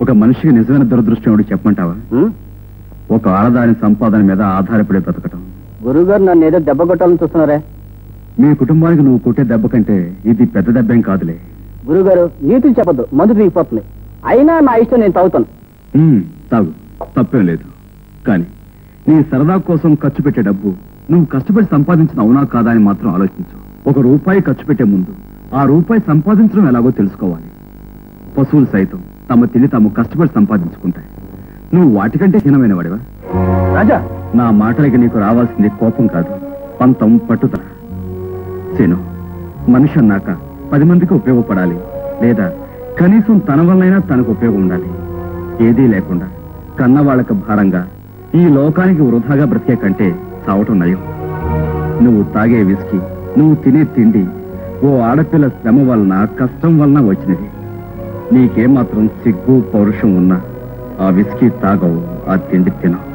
ఒక మనిషికి నిజమైన దురదృష్టం ఏమిటి చెప్పమంటావా? ఒక ఆడదాని సంపాదన మీద ఆధారపడి బ్రతకటం. గురుగారు నన్ను ఏదో దెబ్బ కొట్టాలని చూస్తున్నారే? మీ కుటుంబానికి నువ్వు కొట్టే దెబ్బ కంటే ఇది పెద్ద దెబ్బేం కాదులే. గురుగారు నీతులు చెప్పద్దు, మందు దిగిపోతుంది. అయినా నా ఇష్టం, నేను తాగుతాను. తాగు, తప్పేం లేదు. కానీ నీ సరదా కోసం ఖర్చు పెట్టే డబ్బు నువ్వు కష్టపడి సంపాదించిన అవునా కాదా అని మాత్రం ఆలోచించు. ₹1 ఖర్చు పెట్టే ముందు ఆ రూపాయి సంపాదించడం ఎలాగో తెలుసుకోవాలి. పశువులు సైతం తమ తిని తాము కష్టపడి సంపాదించుకుంటాయి. నువ్వు వాటికంటే హీనమైన వాడివా? రాజా, నా మాటలకి నీకు రావాల్సింది కోపం కాదు, పంతం, పట్టుదల. సీను, మనిషి అన్నాక 10 మందికి ఉపయోగపడాలి, లేదా కనీసం తన వల్లైనా తనకు ఉపయోగం ఉండాలి. ఏదీ లేకుండా కన్నవాళ్లకు భారంగా ఈ లోకానికి వృధాగా బ్రతికే కంటే చావటం నయం. నువ్వు తాగే విస్కీ, నువ్వు తినే తిండి ఓ ఆడపిల్ల శ్రమ వలన, కష్టం వలన వచ్చినది. నీకేమాత్రం సిగ్గు, పౌరుషం ఉన్నా ఆ విస్కీ తాగవు, ఆ తిండి తినవు.